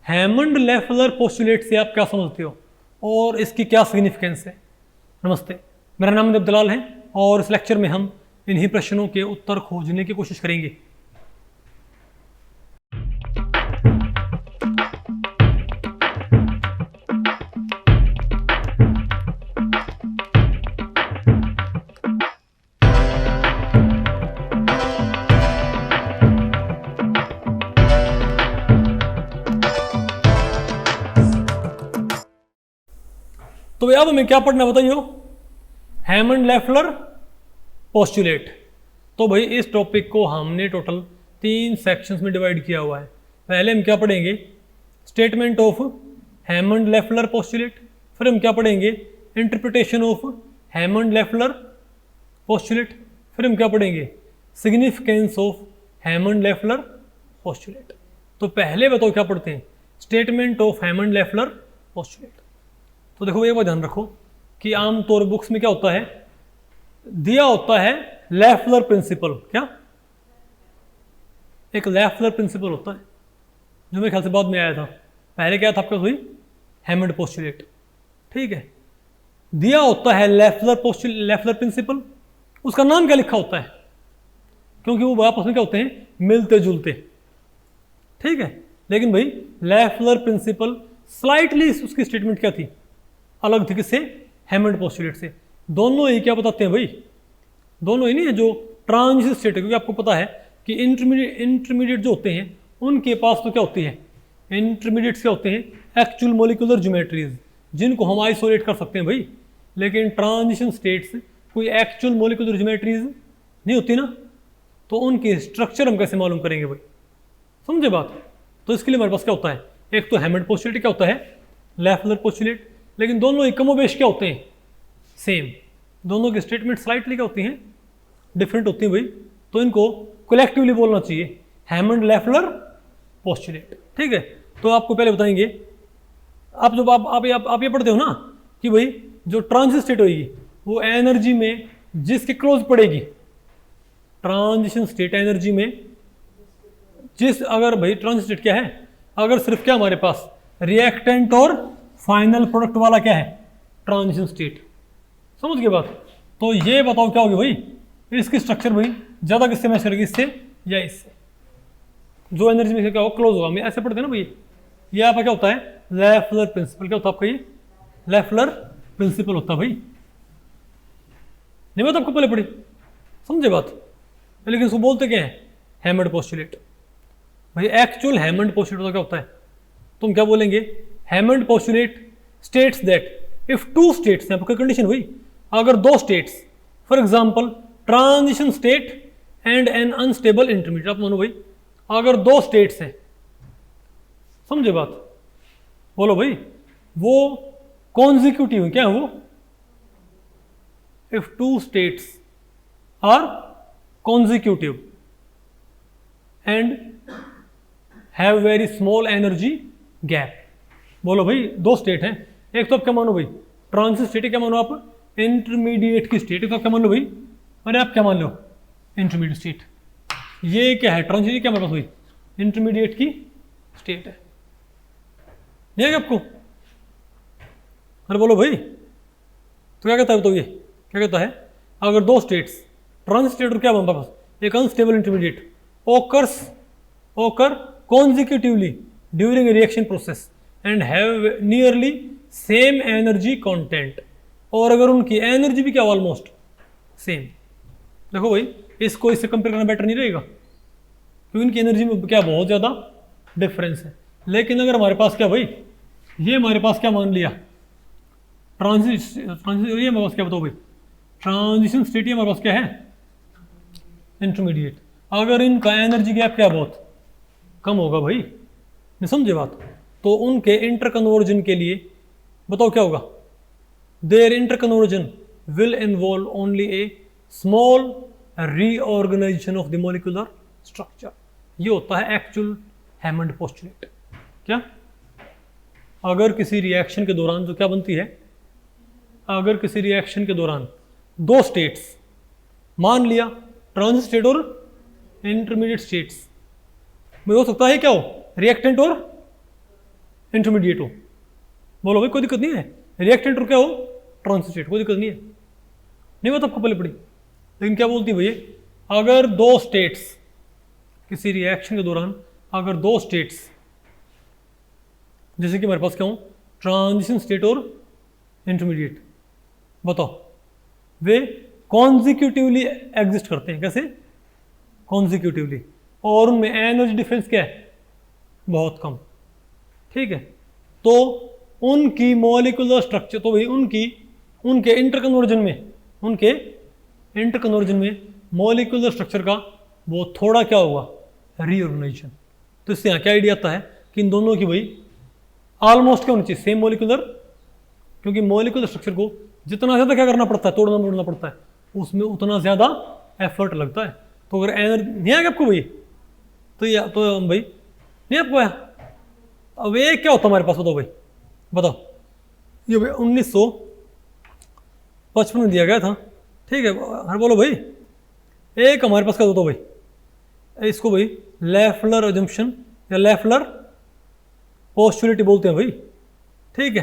Hammond Leffler postulate से आप क्या समझते हो और इसकी क्या सिग्निफिकेंस है। नमस्ते, मेरा नाम देवदलाल है और इस लेक्चर में हम इन्हीं प्रश्नों के उत्तर खोजने की कोशिश करेंगे। तो अब हमें क्या पढ़ना बताइए, हैमंड लेफ्लर पोस्टुलेट। तो भाई इस टॉपिक को हमने टोटल 3 सेक्शंस में डिवाइड किया हुआ है। पहले हम क्या पढ़ेंगे, statement of Hammond Leffler postulate, फिर हम क्या पढ़ेंगे, interpretation of Hammond Leffler postulate, फिर हम क्या पढ़ेंगे, significance of Hammond Leffler postulate. तो पहले बताओ क्या पढ़ते हैं, statement of Hammond Leffler postulate. तो देखो ये बात ध्यान रखो कि आमतौर बुक्स में क्या होता है, दिया होता है लेफ्लर प्रिंसिपल। क्या, एक लेफ्लर प्रिंसिपल होता है जो मेरे ख्याल से बाद में आया था। पहले क्या था आपका, हुई हैमंड पोस्टुलेट, ठीक है। दिया होता है लेफ्लर प्रिंसिपल, उसका नाम क्या लिखा होता है, क्योंकि वो आपस में क्या होते हैं, मिलते जुलते, ठीक है। लेकिन भाई लेफ्लर प्रिंसिपल स्लाइटली उसकी स्टेटमेंट क्या थी, अलग थी, किससे, हैमंड पोस्टुलेट से। दोनों ही क्या बताते हैं भाई, दोनों ही नहीं है जो ट्रांजिशन स्टेट है, क्योंकि आपको पता है कि इंटरमीडिएट जो होते हैं उनके पास तो क्या होती है, इंटरमीडिएट्स क्या होते हैं, एक्चुअल मोलिकुलर ज्योमेट्रीज, जिनको हम आइसोलेट कर सकते हैं भाई। लेकिन ट्रांजिशन स्टेट्स कोई एक्चुअल मोलिकुलर ज्योमेट्रीज नहीं होती ना, तो उनके स्ट्रक्चर हम कैसे मालूम करेंगे भाई, समझे बात। तो इसके लिए हमारे पास क्या होता है, एक तो हैमंड पोस्टुलेट, क्या होता है, लेफ्लर पोस्टुलेट। लेकिन दोनों ही कमोबेश क्या होते हैं, सेम। दोनों की स्टेटमेंट स्लाइटली क्या होती हैं, डिफरेंट होती हैं भाई। तो इनको कलेक्टिवली बोलना चाहिए हैमंड लेफ्लर पोस्टुलेट, ठीक है। तो आपको पहले बताएंगे, आप जब आप ये पढ़ते हो ना कि भाई जो ट्रांजिशन स्टेट होगी वो एनर्जी में जिसके क्लोज पड़ेगी, ट्रांजिशन स्टेट एनर्जी में जिस, अगर भाई ट्रांजिशन स्टेट क्या है, अगर सिर्फ क्या हमारे पास रिएक्टेंट और फाइनल प्रोडक्ट वाला क्या है, ट्रांजिशन स्टेट, समझ गए बात। तो ये बताओ क्या होगी भाई, इसकी स्ट्रक्चर भाई ज्यादा किससे मैच करेगी, इससे या इससे, जो एनर्जी में क्या होगा, क्लोज होगा। हम ऐसे पढ़ते हैं ना भाई, ये आपका क्या होता है, लेफ्लर प्रिंसिपल। क्या होता है आपका, ये लेफ्लर प्रिंसिपल होता है भाई। नहीं बात आपको पहले पढ़ी, समझे बात। लेकिन इसको बोलते क्या है, हैमंड पोस्टुलेट भाई। एक्चुअल हैमंड पोस्टुलेट क्या होता है, तुम क्या बोलेंगे, Hammond postulate states that if two states, यहाँ पर कंडीशन हुई, अगर दो states, for example transition state and N unstable intermediate, आप मानो भाई अगर दो स्टेट्स हैं, समझे बात, बोलो भाई, वो कॉन्जिक्यूटिव क्या है वो, if two states are consecutive and have very small energy gap. बोलो भाई दो स्टेट हैं, एक तो आप क्या मानो भाई, ट्रांजिशन स्टेट, क्या मानो आप, इंटरमीडिएट की स्टेट, तो आप क्या मान लो भाई, अरे आप क्या मान लो, इंटरमीडिएट स्टेट। ये क्या है, ट्रांजिशन, क्या हमारे पास भाई, इंटरमीडिएट की स्टेट है, ये क्या आपको, अरे बोलो भाई। तो क्या कहता है, तो ये क्या कहता है, अगर दो स्टेट्स, ट्रांजिशन स्टेट और क्या हमारे पास, एक अनस्टेबल इंटरमीडिएट, ओकर consecutively during a reaction process and have nearly same energy content, और अगर उनकी एनर्जी भी क्या ऑलमोस्ट सेम। देखो भाई इसको इससे कंपेयर करना बेटर नहीं रहेगा, क्योंकि इनकी एनर्जी में क्या बहुत ज़्यादा डिफरेंस है। लेकिन अगर हमारे पास क्या भाई, ये हमारे पास क्या मान लिया, ट्रांजिशन, ये हमारे पास क्या बताओ भाई, ट्रांजिशन स्टेट, हमारे पास क्या है, इंटरमीडिएट। अगर इनका एनर्जी गैप क्या बहुत कम होगा भाई, नहीं समझे बात। तो उनके इंटर कन्वर्जन के लिए बताओ क्या होगा, there interconversion will involve only a small reorganisation of the molecular structure. ये होता है एक्चुअल हैमंड पोस्टुलेट। क्या, अगर किसी रिएक्शन के दौरान जो क्या बनती है, अगर किसी रिएक्शन के दौरान दो स्टेट्स, मान लिया ट्रांजिशन स्टेट और इंटरमीडिएट स्टेट्स में हो सकता है क्या हो, रिएक्टेंट और इंटरमीडिएट हो। बोलो भाई, कोई दिक्कत नहीं है, रिएक्टेंट और क्या हो, ट्रांजिशन स्टेट, कोई दिक्कत नहीं है। नहीं बात आपको पहले पड़ी, लेकिन क्या बोलती है भैया, अगर दो स्टेट्स किसी रिएक्शन के दौरान, अगर दो स्टेट्स, जैसे कि हमारे पास क्या हो, ट्रांजिशन स्टेट और इंटरमीडिएट, बताओ वे कॉन्जिक्यूटिवली एग्जिस्ट करते हैं, कैसे, कॉन्जिक्यूटिवली, और उनमें एनर्जी डिफरेंस क्या है, बहुत कम, ठीक है। तो उनकी मॉलिक्यूलर स्ट्रक्चर, तो भाई उनके इंटरकन्वर्जन में मॉलिक्यूलर स्ट्रक्चर का वो थोड़ा क्या होगा, रीऑर्गेनाइजेशन। तो इससे यहाँ क्या आइडिया आता है कि इन दोनों की भाई ऑलमोस्ट क्या होनी चाहिए, सेम मॉलिक्यूलर, क्योंकि मॉलिक्यूलर स्ट्रक्चर को जितना ज़्यादा क्या करना पड़ता है, तोड़ना मोड़ना पड़ता है, उसमें उतना ज़्यादा एफर्ट लगता है। तो अगर एनर्जी नहीं आएगा आपको भाई, तो भाई नहीं आपको आया, अब एक क्या होता हमारे पास, बताओ भाई, बताओ, ये भाई 1955 में दिया गया था, ठीक है। हर बोलो भाई, एक हमारे पास क्या होता भाई, इसको भाई लेफ्लर अजम्पशन या लेफ्लर पोस्टुलेट बोलते हैं भाई, ठीक है।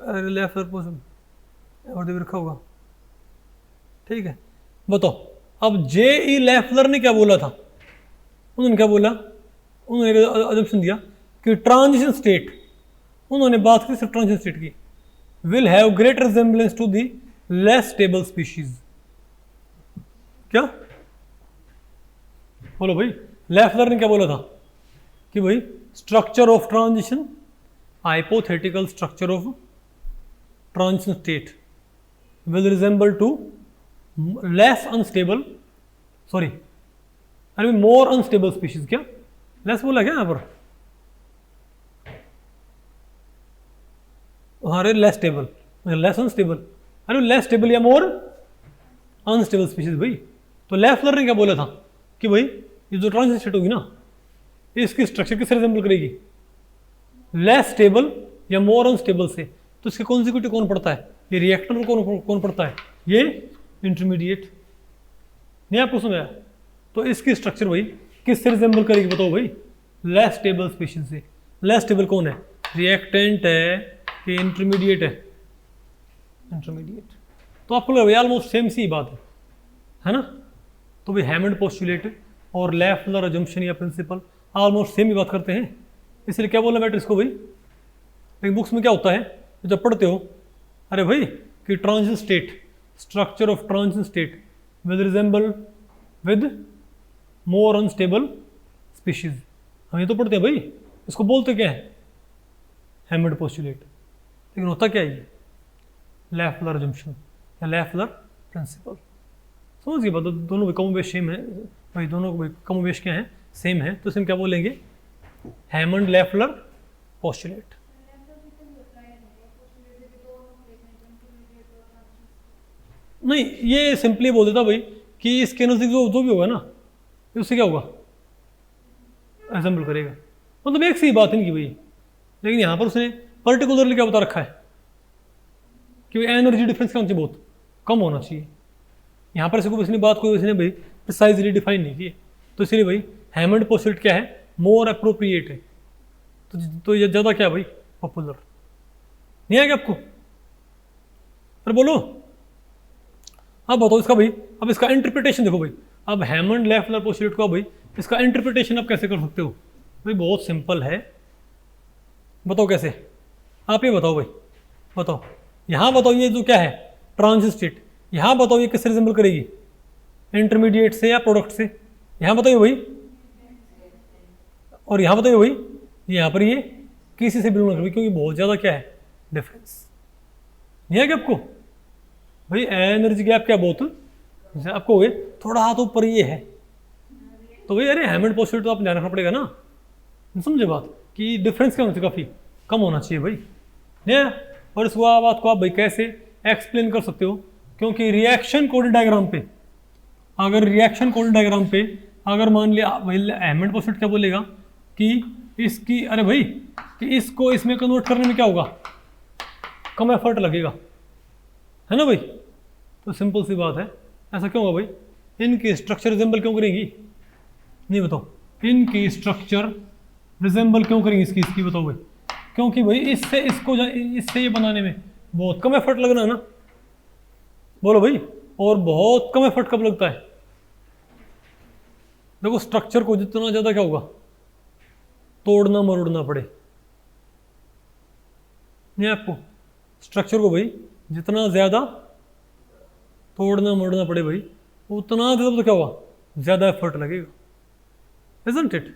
अरे लेफ्लर पोस्टुलेट रखा होगा, ठीक है। बताओ अब जे.ई. लेफ्लर ने क्या बोला था, उन्होंने क्या बोला, उन्होंने अजम्पशन दिया कि ट्रांजिशन स्टेट, उन्होंने बात की सिर्फ ट्रांजिशन स्टेट की, will have greater resemblance to the less stable species. क्या बोलो भाई, लेफ्लर ने क्या बोला था कि भाई structure of transition, hypothetical structure of transition state will resemble to less unstable, sorry अरे मोर अनस्टेबल स्पीशीज, क्या लेस बोला क्या यहाँ पर, अरे लेस स्टेबल, लेस अनस्टेबल, अरे लेस स्टेबल या मोर अनस्टेबल स्पीशीज भाई। तो लेफ्लर ने क्या बोला था कि भाई ये जो ट्रांजिशन स्टेट होगी ना, इसकी स्ट्रक्चर किससे रिजेंबल करेगी, लेस स्टेबल या मोर अनस्टेबल से। तो इसके कॉन्जिक्यूटिव कौन पड़ता है, ये रिएक्टर में कौन पड़ता है, ये इंटरमीडिएट। नहीं आपको समझाया, तो इसकी स्ट्रक्चर भाई किससे रिजेंबल करेगी, बताओ भाई, लेस स्टेबल स्पीशीज से। लेस स्टेबल कौन है, रिएक्टेंट है कि इंटरमीडिएट है, इंटरमीडिएट। तो आपको लगा भाई ऑलमोस्ट सेम सी बात है ना। तो भाई हैमंड पोस्टुलेट और लेफ्लर अजम्पशन या प्रिंसिपल ऑलमोस्ट सेम ही बात करते हैं, इसलिए क्या बोलना बेटर इसको भाई। लेकिन बुक्स में क्या होता है जब पढ़ते हो, अरे भाई कि transition state, structure of transition state will resemble with more unstable species, हम ये तो पढ़ते हैं भाई, इसको बोलते क्या है, हैमंड पोस्टुलेट। लेकिन होता क्या है ये, लेफ्लर अजम्पशन या लेफ्लर प्रिंसिपल। समझ गए बात, दोनों भी कमोबेश सेम है भाई, दोनों कमोबेश क्या है, सेम है। तो इसमें क्या बोलेंगे, हैमंड लेफ्लर पोस्टुलेट। नहीं ये सिंपली बोल देता भाई कि इसके नजदीक जो भी होगा ना, उससे क्या होगा, असेंबल करेगा, मतलब एक सी बात इनकी भाई। लेकिन यहाँ पर उसने पर्टिकुलरली क्या बता रखा है कि एनर्जी डिफरेंस क्या होना चाहिए, बहुत कम होना चाहिए। यहाँ पर इसने बात को इसने भाई प्रिसाइजली डिफाइन नहीं की, तो इसलिए भाई हैमंड पोस्टुलेट क्या है, मोर अप्रोप्रिएट है। तो ये ज़्यादा क्या है भाई, पॉपुलर। नहीं आएगा आपको, अरे बोलो अब बताओ इसका भाई, अब इसका इंटरप्रिटेशन देखो भाई। अब हैमंड लेफ्लर पोस्टुलेट को भाई इसका इंटरप्रिटेशन आप कैसे कर सकते हो भाई, बहुत सिंपल है, बताओ कैसे, आप ये बताओ भाई, बताओ यहाँ बताओ, ये जो क्या है ट्रांजिशन स्टेट, यहाँ बताओ ये किससे रिजेंबल करेगी, इंटरमीडिएट से या प्रोडक्ट से, यहाँ बताइए भाई, और यहाँ बताइए भाई यहाँ पर ये किसी से बिलोंग करेगी, क्योंकि बहुत ज़्यादा क्या है डिफरेंस। नहीं है क्या आपको भाई, एनर्जी गैप क्या बहुत, जैसे आपको हो थोड़ा हाथ ऊपर ये है, तो भाई अरे हैमंड पोस्टुलेट तो आप ध्यान रखना पड़ेगा ना, समझे बात कि डिफरेंस क्या होना चाहिए, काफ़ी कम होना चाहिए भाई। नहीं, और इस बात को आप भाई कैसे एक्सप्लेन कर सकते हो, क्योंकि रिएक्शन कोड डायग्राम पे, अगर रिएक्शन कोड डायग्राम पे अगर मान लिया भाई हैमंड पोस्टुलेट क्या बोलेगा कि इसकी, अरे भाई कि इसको इसमें कन्वर्ट करने में क्या होगा, कम एफर्ट लगेगा, है ना भाई। तो सिंपल सी बात है, ऐसा क्यों होगा भाई, इनकी स्ट्रक्चर रिजेंबल क्यों करेंगी, नहीं बताओ, इनकी स्ट्रक्चर रिजेंबल क्यों करेंगी इसकी बताओ भाई, क्योंकि भाई इससे ये बनाने में बहुत कम एफर्ट लगना है ना, बोलो भाई। और बहुत कम एफर्ट कब लगता है? देखो स्ट्रक्चर को जितना ज्यादा क्या होगा, तोड़ना मरोड़ना पड़े, नहीं आपको स्ट्रक्चर को भाई जितना ज्यादा तोड़ना मरोड़ना पड़े भाई, उतना ज्यादा तो क्या होगा, ज्यादा एफर्ट लगेगा, इजंट इट?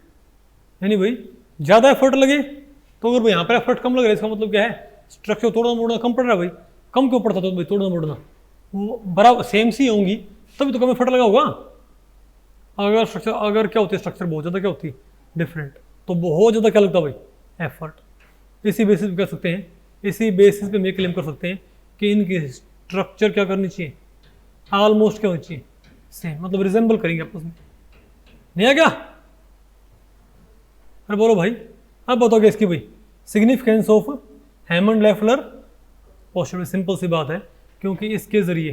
यानी भाई ज्यादा एफर्ट लगे तो अगर भाई यहाँ पर एफर्ट कम लग रहा है, इसका मतलब क्या है, स्ट्रक्चर तोड़ना मोड़ना कम पड़ रहा है भाई। कम क्यों पड़ता तो भाई तोड़ना मोड़ना, वो बराबर सेम सी होंगी तभी तो कम एफर्ट लगा होगा। अगर क्या होती है स्ट्रक्चर बहुत ज़्यादा क्या होती है डिफरेंट, तो बहुत ज़्यादा क्या लगता है भाई, एफर्ट। इसी बेसिस पे कह सकते हैं, इसी बेसिस पे मैं क्लेम कर सकते हैं कि इनकी स्ट्रक्चर क्या करनी चाहिए, ऑलमोस्ट क्या होनी चाहिए, सेम, मतलब रिजेंबल करेंगे आपस में। नहीं है क्या? अरे बोलो भाई, अब बताओगे इसकी भाई significance of Hammond Leffler posture. Simple सी बात है, क्योंकि इसके जरिए,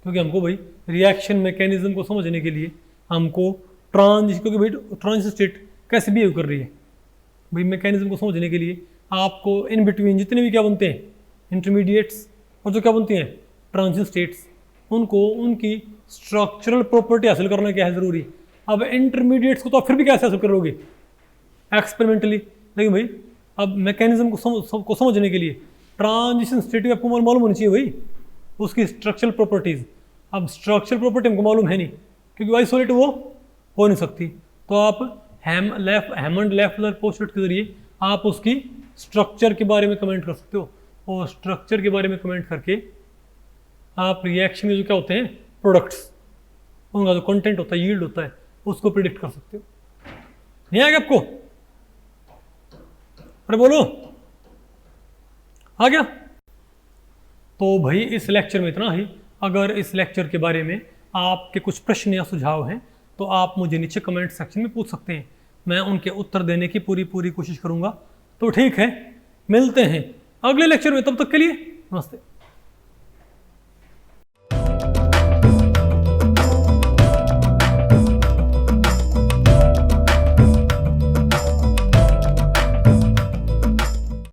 क्योंकि हमको भाई रिएक्शन मैकेनिज्म को समझने के लिए हमको क्योंकि भाई ट्रांजिशन स्टेट कैसे बिहेव कर रही है भाई, मैकेनिज्म को समझने के लिए आपको इन बिटवीन जितने भी क्या बनते हैं इंटरमीडिएट्स और जो क्या बनती हैं ट्रांजिशन स्टेट्स, उनको उनकी स्ट्रक्चरल प्रॉपर्टी हासिल करना क्या है ज़रूरी। अब इंटरमीडिएट्स को तो आप फिर भी कैसे हासिल करोगे, एक्सपेरिमेंटली। लेकिन भाई अब मैकेनिज्म को समझने के लिए ट्रांजिशन स्टेट आपको मालूम होनी चाहिए भाई, उसकी स्ट्रक्चरल प्रॉपर्टीज। अब स्ट्रक्चरल प्रॉपर्टी हमको मालूम है नहीं, क्योंकि आइसोलेट वो हो नहीं सकती, तो आप हैमंड लेफ्लर पोस्टुलेट के जरिए आप उसकी स्ट्रक्चर के बारे में कमेंट कर सकते हो, और स्ट्रक्चर के बारे में कमेंट करके आप रिएक्शन के जो क्या होते हैं प्रोडक्ट्स, उनका जो कंटेंट होता है, यील्ड होता है, उसको प्रिडिक्ट कर सकते हो। नहीं आएगा आपको? अरे बोलो, आ गया? तो भाई इस लेक्चर में इतना ही। अगर इस लेक्चर के बारे में आपके कुछ प्रश्न या सुझाव हैं तो आप मुझे नीचे कमेंट सेक्शन में पूछ सकते हैं, मैं उनके उत्तर देने की पूरी कोशिश करूंगा। तो ठीक है, मिलते हैं अगले लेक्चर में, तब तक के लिए नमस्ते।